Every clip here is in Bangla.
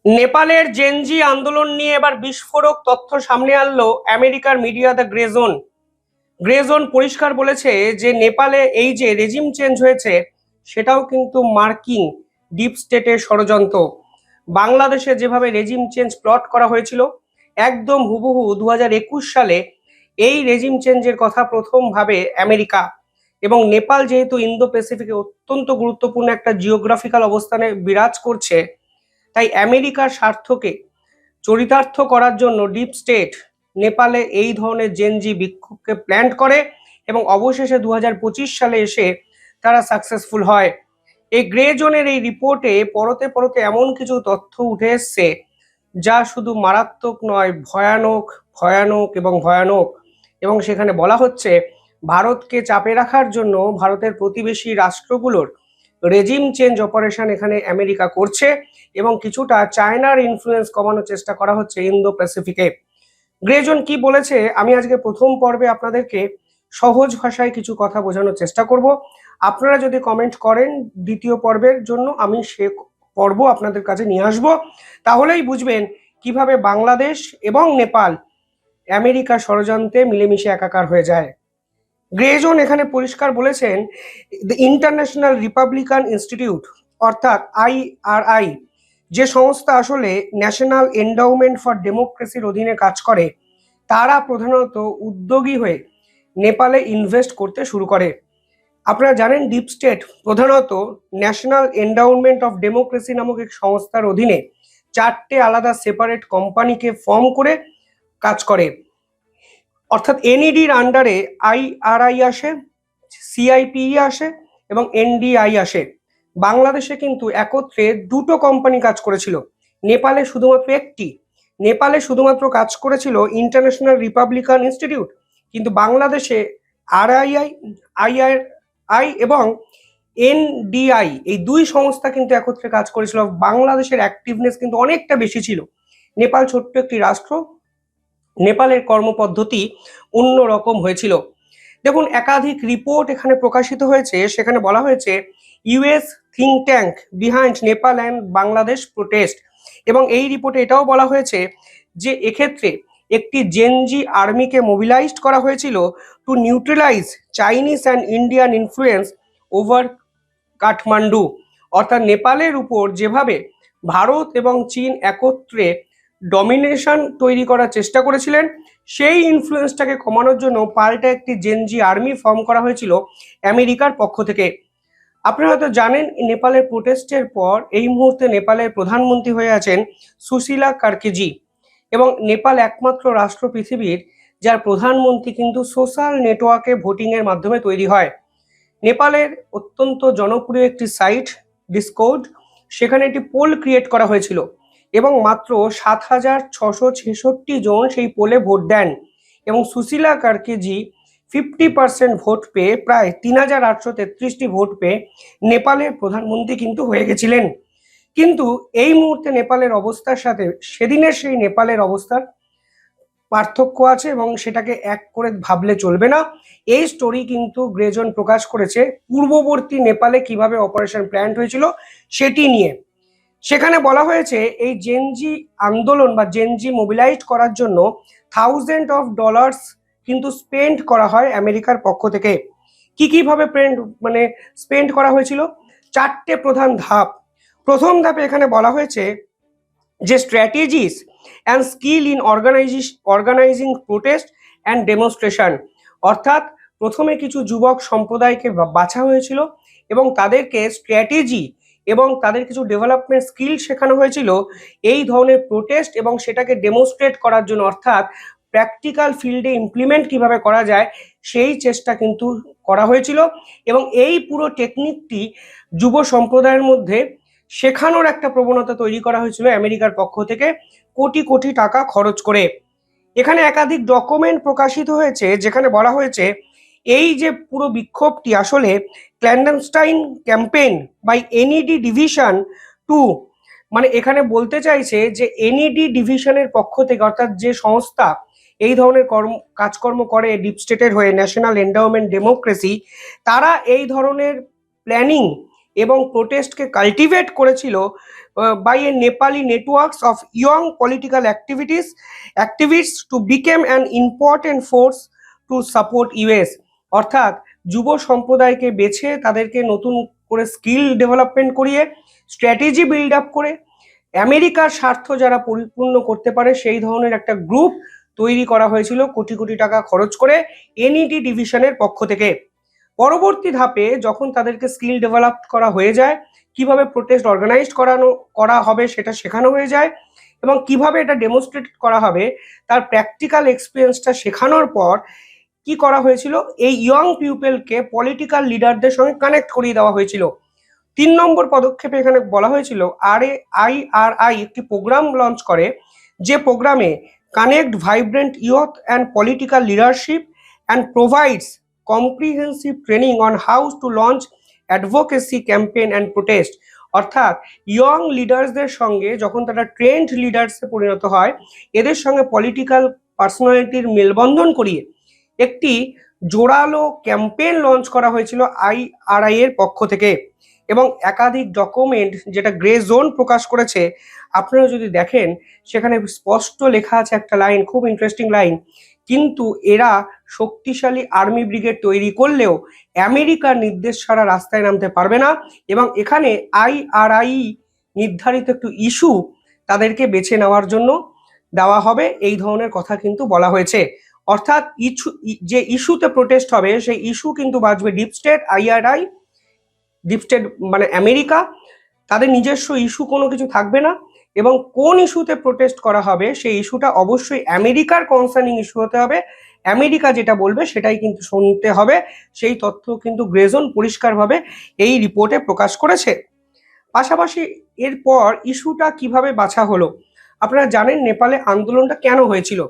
নেপালের জেনজি আন্দোলন নিয়ে এবার বিস্ফোরক তথ্য সামনে আনলো আমেরিকার media the grey zone. Grey zone পরিষ্কার বলেছে যে নেপালে এই যে রেজিম চেঞ্জ হয়েছে সেটাও কিন্তু মার্কিন ডিপ স্টেটের ষড়যন্ত্র। বাংলাদেশে যেভাবে রেজিম চেঞ্জ প্লট করা হয়েছিল একদম হুবহু 2021 সালে এই রেজিম চেঞ্জের কথা প্রথম ভাবে আমেরিকা। এবং নেপাল যেহেতু ইন্দো প্যাসিফিকে অত্যন্ত গুরুত্বপূর্ণ একটা জিওগ্রাফিক্যাল অবস্থানে বিরাজ করছে, তাই আমেরিকার স্বার্থকে চরিতার্থ করার জন্য ডিপ স্টেট নেপালে এই ধরনের জেনজি বিক্ষোভকে প্ল্যান করে এবং অবশেষে 2025 সালে এসে তারা সাকসেসফুল হয়। এই গ্রে জোনের এই রিপোর্টে পরতে পরতে এমন কিছু তথ্য উঠে এসছে যা শুধু মারাত্মক নয়, ভয়ানক ভয়ানক এবং ভয়ানক। এবং সেখানে বলা হচ্ছে ভারতকে চাপে রাখার জন্য ভারতের প্রতিবেশী রাষ্ট্রগুলোর রেজিম চেঞ্জ অপারেশন এখানে আমেরিকা করছে এবং কিছুটা চায়নার ইনফ্লুয়েন্স কমানোর চেষ্টা করা হচ্ছে ইন্দো প্যাসিফিকে। গ্রেজন কি বলেছে আমি আজকে প্রথম পর্বে আপনাদেরকে সহজ ভাষায় কিছু কথা বোঝানোর চেষ্টা করব। আপনারা যদি কমেন্ট করেন দ্বিতীয় পর্বের জন্য আমি সে পর্ব আপনাদের কাছে নিয়ে আসব, তাহলেই বুঝবেন কিভাবে বাংলাদেশ এবং নেপাল আমেরিকার ষড়যন্ত্রে মিলেমিশে একাকার হয়ে যায়। গ্রেজন এখানে পরিষ্কার বলেছেন দ্য ইন্টারন্যাশনাল রিপাবলিকান ইনস্টিটিউট অর্থাৎ IRI, যে সংস্থা আসলে ন্যাশনাল এন্ডাউমেন্ট ফর ডেমোক্রেসির অধীনে কাজ করে, তারা প্রধানত উদ্যোগী হয়ে নেপালে ইনভেস্ট করতে শুরু করে। আপনারা জানেন ডিপ স্টেট প্রধানত ন্যাশনাল এন্ডাউমেন্ট অফ ডেমোক্রেসি নামক এক সংস্থার অধীনে 4টে আলাদা সেপারেট কোম্পানিকে ফর্ম করে কাজ করে। অর্থাৎ NEDর আন্ডারে IRI আসে, CIPE আসে এবং NDI আসে। বাংলাদেশে কিন্তু একত্রে দুটো কোম্পানি কাজ করেছিল, নেপালে শুধুমাত্র একটি। নেপালে শুধুমাত্র কাজ করেছিল ইন্টারন্যাশনাল রিপাবলিকান ইনস্টিটিউট, কিন্তু বাংলাদেশে IRI এবং NDI এই দুই সংস্থা কিন্তু একত্রে কাজ করেছিল। বাংলাদেশের অ্যাক্টিভনেস কিন্তু অনেকটা বেশি ছিল। নেপাল ছোট্ট একটি রাষ্ট্র, নেপালের কর্মপদ্ধতি অন্যরকম হয়েছিল। দেখুন একাধিক রিপোর্ট এখানে প্রকাশিত হয়েছে, সেখানে বলা হয়েছে US think tank behind Nepal and Bangladesh protest. এবং এই রিপোর্টে এটাও বলা হয়েছে যে এক্ষেত্রে একটি জেনজি আর্মিকে মোবিলাইজড করা হয়েছিল to neutralize Chinese and Indian influence over Kathmandu. অর্থাৎ নেপালের উপর যেভাবে ভারত এবং চীন একত্রে ডমিনেশন তৈরি করার চেষ্টা করেছিলেন, সেই ইনফ্লুয়েন্সটাকে কমানোর জন্য পাল্টা একটি জেনজি আর্মি ফর্ম করা হয়েছিল আমেরিকার পক্ষ থেকে। আপনারা হয়তো জানেন নেপালের প্রোটেস্টের পর এই মুহূর্তে নেপালের প্রধানমন্ত্রী হয়ে আছেন সুশীলা কার্কিজি, এবং নেপাল একমাত্র রাষ্ট্র পৃথিবীর যার প্রধানমন্ত্রী কিন্তু সোশ্যাল নেটওয়ার্কে ভোটিংয়ের মাধ্যমে তৈরি হয়। নেপালের অত্যন্ত জনপ্রিয় একটি সাইট ডিসকর্ড, সেখানে একটি পোল ক্রিয়েট করা হয়েছিল এবং মাত্র 7,666 জন সেই পোলে ভোট দেন এবং সুশীলা কার্কিজি 50% ভোট পেয়ে প্রায় 3,833টি ভোট পেয়ে নেপালের প্রধানমন্ত্রী কিন্তু হয়ে গেছিলেন। কিন্তু এই মুহূর্তে নেপালের অবস্থার সাথে সেদিনের সেই নেপালের অবস্থার পার্থক্য আছে এবং সেটাকে এক করে ভাবলে চলবে না। এই স্টোরি কিন্তু গ্রেজন প্রকাশ করেছে পূর্ববর্তী নেপালে কিভাবে অপারেশন প্ল্যান হয়েছিল সেটি নিয়ে। সেখানে বলা হয়েছে এই জেনজি আন্দোলন বা জেনজি মোবিলাইজড করার জন্য $1000 কিন্তু স্পেন্ড করা হয় আমেরিকার পক্ষ থেকে। কিভাবে স্পেন্ড করা হয়েছিল, 4টে প্রধান ধাপ। প্রথম ধাপে এখানে বলা হয়েছে যে strategies and skill in organizing protest and demonstration. অর্থাৎ প্রথমে কিছু যুবক সম্প্রদায়কে বাছা হয়েছিল এবং তাদেরকে স্ট্র্যাটেজি এবং তাদের কিছু ডেভেলপমেন্ট স্কিল শেখানো হয়েছিল এই ধরনের প্রোটেস্ট এবং সেটাকে ডেমনস্ট্রেট করার জন্য, অর্থাৎ প্র্যাকটিক্যাল ফিল্ডে ইমপ্লিমেন্ট কিভাবে করা যায় সেই চেষ্টা কিন্তু করা হয়েছিল। এবং এই পুরো টেকনিকটি যুব সম্প্রদায়ের মধ্যে শেখানোর একটা প্রবণতা তৈরি করা হয়েছিল আমেরিকার পক্ষ থেকে কোটি কোটি টাকা খরচ করে। এখানে একাধিক ডকুমেন্ট প্রকাশিত হয়েছে যেখানে বলা হয়েছে এই যে পুরো বিক্ষোভটি আসলে ক্ল্যান্ডনস্টাইন ক্যাম্পেইন বাই NED ডিভিশন 2, এখানে বলতে চাইছে যে NED ডিভিশনের পক্ষ থেকে, অর্থাৎ যে সংস্থা এই ধরনের কাজকর্ম করে ডিপ স্টেটের হয়ে ন্যাশনাল এন্ডাউমেন্ট ডেমোক্রেসি, তারা এই ধরনের প্ল্যানিং এবং প্রোটেস্টকে কাল্টিভেট করেছিল by a Nepali networks of young political activists to become an important force to support US. অর্থাৎ যুব সম্প্রদায়কে বেছে তাদেরকে নতুন করে স্কিল ডেভেলপমেন্ট করিয়ে স্ট্র্যাটেজি বিল্ড আপ করে আমেরিকার স্বার্থ যারা পরিপূর্ণ করতে পারে সেই ধরনের একটা গ্রুপ তৈরি করা হয়েছিল কোটি কোটি টাকা খরচ করে এনইডি ডিভিশনের পক্ষ থেকে। পরবর্তী ধাপে যখন তাদেরকে স্কিল ডেভেলপ করা হয়ে যায়, কিভাবে প্রোটেস্ট অর্গানাইজড করা হবে সেটা শেখানো হয়ে যায় এবং কিভাবে এটা ডেমনস্ট্রেট করা হবে তার প্র্যাকটিক্যাল এক্সপিরিয়েন্সটা শেখানোর পর কি করা হয়েছিল, এই ইয়ং পিপলকে পলিটিক্যাল লিডারদের সঙ্গে কানেক্ট করিয়ে দেওয়া হয়েছিল। 3 নম্বর পদক্ষেপে এখানে বলা হয়েছিল আইআরআই একটি প্রোগ্রাম লঞ্চ করে, যে প্রোগ্রামে connect vibrant youth and political leadership and provides comprehensive training on how to launch advocacy campaign and protest. অর্থাৎ ইয়ং লিডার্সদের সঙ্গে যখন তারা ট্রেন্ড লিডার্সে পরিণত হয়, এদের সঙ্গে পলিটিক্যাল পার্সোনালিটির মেলবন্ধন করিয়ে একটি জোরালো ক্যাম্পেইন লঞ্চ করা হয়েছিল আইআরআই এর পক্ষ থেকে এবং একাধিক ডকুমেন্ট যেটা গ্রে জোন প্রকাশ করেছে। আপনারা যদি দেখেন সেখানে স্পষ্ট লেখা আছে একটা লাইন, খুব ইন্টারেস্টিং লাইন, কিন্তু এরা শক্তিশালী আর্মি ব্রিগেড তৈরি করলেও আমেরিকার নির্দেশ ছাড়া রাস্তায় নামতে পারবে না এবং এখানে আইআরআই নির্ধারিত একটু ইস্যু তাদেরকে বেছে নেওয়ার জন্য দেওয়া হবে, এই ধরনের কথা কিন্তু বলা হয়েছে। অর্থাৎ যে ইস্যুতে প্রোটেস্ট হবে সেই ইস্যু কিন্তু বাঁচবে deep state, IRI, deep state মানে আমেরিকা, তাদের নিজস্ব ইস্যু কোনো কিছু থাকবে না এবং কোন ইস্যুতে প্রোটেস্ট করা হবে সেই ইস্যুটা অবশ্যই আমেরিকার কনসার্নিং ইস্যু হতে হবে, আমেরিকা যেটা বলবে সেটাই কিন্তু শুনতে হবে। সেই তথ্য কিন্তু গ্রে জোন পরিষ্কারভাবে এই রিপোর্টে প্রকাশ করেছে। পাশাপাশি এরপর ইস্যুটা কিভাবে বাছা হলো, আপনারা জানেন নেপালে আন্দোলনটা কেন হয়েছিল,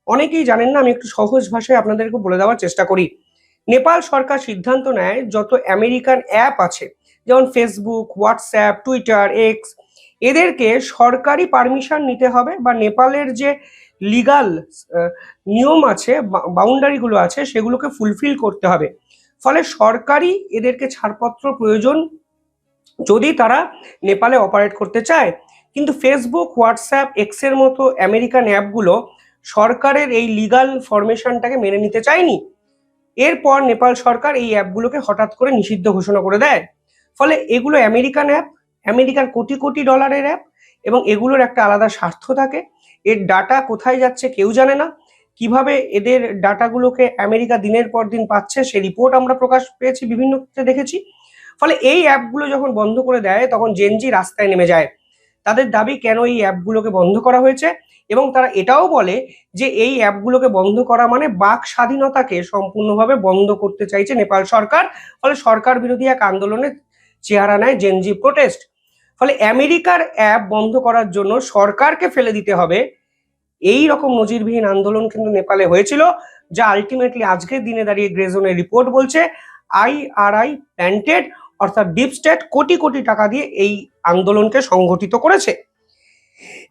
অনেকেই জানেন না, আমি একটু সহজ ভাষায় আপনাদেরকে বলে দেওয়ার চেষ্টা করি। নেপাল সরকার সিদ্ধান্ত নেয় যত আমেরিকান অ্যাপ আছে যেমন ফেসবুক, হোয়াটসঅ্যাপ, টুইটার, এক্স, এদেরকে সরকারি পারমিশন নিতে হবে বা নেপালের যে লিগাল নিয়ম আছে, বাউন্ডারিগুলো আছে সেগুলোকে ফুলফিল করতে হবে। ফলে সরকারি এদেরকে ছাড়পত্র প্রয়োজন যদি তারা নেপালে অপারেট করতে চায়। কিন্তু ফেসবুক, হোয়াটসঅ্যাপ, এক্সের মতো আমেরিকান অ্যাপগুলো সরকারের এই লিগাল ফরমেশনটাকে মেনে নিতে চায়নি। এরপর নেপাল সরকার এই অ্যাপগুলোকে হঠাৎ করে নিষিদ্ধ ঘোষণা করে দেয়। ফলে এগুলো আমেরিকান অ্যাপ, আমেরিকার কোটি কোটি ডলারের অ্যাপ এবং এগুলোর একটা আলাদা স্বার্থ থাকে। এর ডাটা কোথায় যাচ্ছে কেউ জানে না, কিভাবে এদের ডাটাগুলোকে আমেরিকা দিনের পর দিন পাচ্ছে সে রিপোর্ট আমরা প্রকাশ পেয়েছি, বিভিন্ন ক্ষেত্রে দেখেছি। ফলে এই অ্যাপগুলো যখন বন্ধ করে দেয় তখন জেনজি রাস্তায় নেমে যায়। তাদের দাবি কেন এই অ্যাপগুলোকে বন্ধ করা হয়েছে এবং তারা এটাও বলে যে এই অ্যাপগুলোকে বন্ধ করা মানে বাক স্বাধীনতাকে সম্পূর্ণভাবে বন্ধ করতে চাইছে নেপাল সরকার। ফলে সরকার বিরোধী এক আন্দোলনের চেহারা নেয় জেনজি প্রোটেস্ট। ফলে আমেরিকার অ্যাপ বন্ধ করার জন্য সরকারকে ফেলে দিতে হবে, এই রকম নজিরবিহীন আন্দোলন কিন্তু নেপালে হয়েছিল, যা আলটিমেটলি আজকের দিনে দাঁড়িয়ে গ্রে জোনের রিপোর্ট বলছে আইআরআই প্ল্যান্টেড অর্থাৎ ডিপ স্টেট কোটি কোটি টাকা দিয়ে এই আন্দোলনকে সংগঠিত করেছে।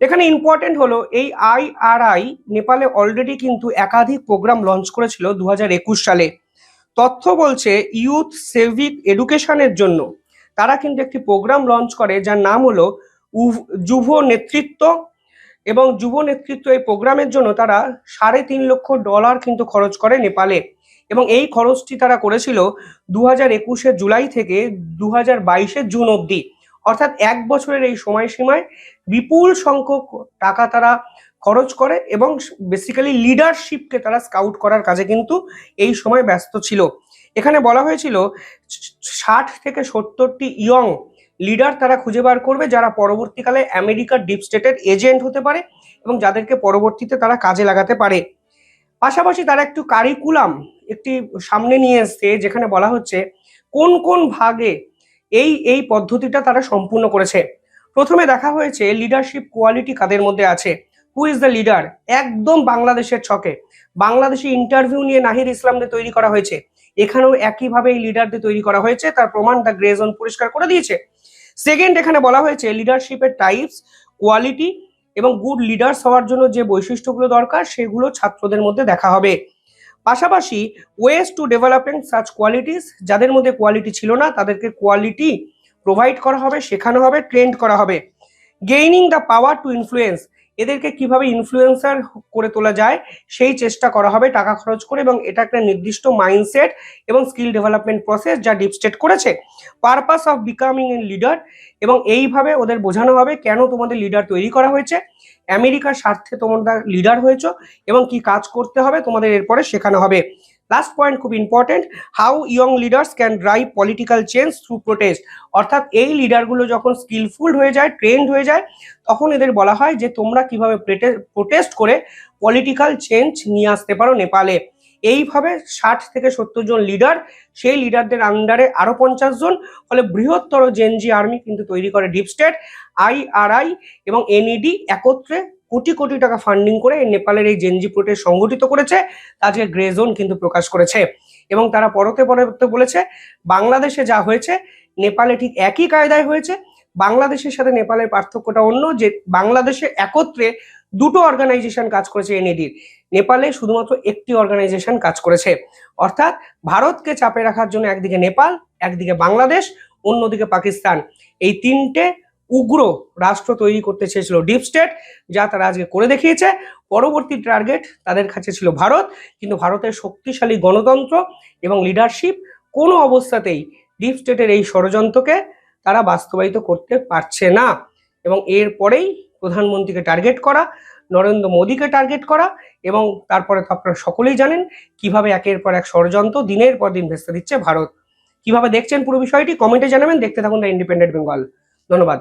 এখানে ইম্পর্টেন্ট হলো এই আইআরআই নেপালে অলরেডি কিন্তু একাধিক প্রোগ্রাম লঞ্চ করেছিল 2021 সালে। তথ্য বলছে ইউথ সিভিক এডুকেশনের জন্য তারা কিন্তু একটি প্রোগ্রাম লঞ্চ করে যার নাম হলো যুব নেতৃত্ব এবং যুব নেতৃত্ব এই প্রোগ্রামের জন্য তারা $3.5 লক্ষ কিন্তু খরচ করে নেপালে এবং এই খরচটি তারা করেছিল 2021 জুলাই থেকে 2022 জুন অবধি, অর্থাৎ 1 বছরের এই সময়সীমায় বিপুল সংখ্যক টাকা তারা খরচ করে এবং বেসিক্যালি লিডারশিপকে তারা স্কাউট করার কাজে কিন্তু এই সময় ব্যস্ত ছিল। এখানে বলা হয়েছিল 60 থেকে 70টি ইয়ং লিডার তারা খুঁজে বার করবে যারা পরবর্তীকালে আমেরিকার ডিপ স্টেটের এজেন্ট হতে পারে এবং যাদেরকে পরবর্তীতে তারা কাজে লাগাতে পারে। পাশাপাশি তারা একটু কারিকুলাম একটি সামনে নিয়ে এসছে যেখানে বলা হচ্ছে কোন কোন ভাগে এই পদ্ধতিটা তারা সম্পূর্ণ করেছে। প্রথমে দেখা হয়েছে লিডারশিপ কোয়ালিটি কাদের মধ্যে আছে, হু ইজ দ্য লিডার, একদম বাংলাদেশের ছকে বাংলাদেশি ইন্টারভিউ নিয়ে নাহির ইসলামদের তৈরি করা হয়েছে, এখানেও একইভাবে এই লিডারদের তৈরি করা হয়েছে, তার প্রমাণ দ্য গ্রে জোন পরিষ্কার করে দিয়েছে। সেকেন্ড, এখানে বলা হয়েছে লিডারশিপের টাইপস, কোয়ালিটি এবং গুড লিডার্স হওয়ার জন্য যে বৈশিষ্ট্যগুলো দরকার সেগুলো ছাত্রদের মধ্যে দেখা হবে। পাশাপাশি ways to developing such qualities, যাদের মধ্যে কোয়ালিটি ছিল না তাদেরকে কোয়ালিটি প্রোভাইড করা হবে, শেখানো হবে, ট্রেন্ড করা হবে। Gaining the power two influence, এদেরকে কিভাবে ইনফ্লুয়েন্সার করে তোলা যায় সেই চেষ্টা করা হবে টাকা খরচ করে, এবং এটা একটা নির্দিষ্ট মাইন্ডসেট এবং স্কিল ডেভেলপমেন্ট প্রসেস যা ডিপ স্টেট করেছে। Purpose of becoming a leader, এবং এইভাবে ওদের বোঝানো হবে কেন তোমাদের লিডার তৈরি করা হয়েছে, আমেরিকার স্বার্থে তোমরা লিডার হয়েছো এবং কি কাজ করতে হবে তোমাদের এরপরে শেখানো হবে। লাস্ট পয়েন্ট খুব important, how young leaders can drive political change through protest, অর্থাৎ এই লিডারগুলো যখন স্কিলফুল হয়ে যায়, ট্রেন্ড হয়ে যায়, তখন এদের বলা হয় যে তোমরা কিভাবে প্রোটেস্ট করে পলিটিক্যাল চেঞ্জ নিয়ে আসতে পারো নেপালে। এইভাবে 60 থেকে 70 জন লিডার, সেই লিডারদের আন্ডারে আরো 50 জন, ফলে বৃহত্তর জেনজি আর্মি কিন্তু তৈরি করে ডিপ স্টেট। IRI এবং NED একত্রে কোটি কোটি টাকা ফান্ডিং করে নেপালের এই জেনজি প্রোটেস্ট সংগঠিত করেছে, আজকে গ্রে জোন কিন্তু প্রকাশ করেছে। এবং তারা পরতে পরতে বলেছে বাংলাদেশে যা হয়েছে নেপালে ঠিক একই কায়দায় হয়েছে। বাংলাদেশের সাথে নেপালের পার্থক্যটা অন্য, যে বাংলাদেশে একত্রে দুটো অর্গানাইজেশন কাজ করেছে NEDর, নেপালে শুধুমাত্র একটি অর্গানাইজেশন কাজ করেছে। অর্থাৎ ভারতকে চাপে রাখার জন্য একদিকে নেপাল, একদিকে বাংলাদেশ, অন্যদিকে পাকিস্তান, এই তিনটে উগ্র রাষ্ট্র তৈরি করতে চেয়েছিল ডিপ স্টেট, যা তারা আজকে করে দেখিয়েছে। পরবর্তী টার্গেট তাদের কাছে ছিল ভারত, কিন্তু ভারতের শক্তিশালী গণতন্ত্র এবং লিডারশিপ কোনো অবস্থাতেই ডিপ স্টেটের এই ষড়যন্ত্রকে তারা বাস্তবায়িত করতে পারছে না। এবং এরপরেই প্রধানমন্ত্রীকে টার্গেট করা, নরেন্দ্র মোদীকে টার্গেট করা, এবং তারপরে তো আপনারা সকলেই জানেন কিভাবে একের পর এক ষড়যন্ত্র দিনের পর দিন ভেস্তে দিচ্ছে ভারত। কিভাবে দেখছেন পুরো বিষয়টি কমেন্টে জানাবেন। দেখতে থাকুন দ্য ইন্ডিপেন্ডেন্ট বেঙ্গল। ধন্যবাদ।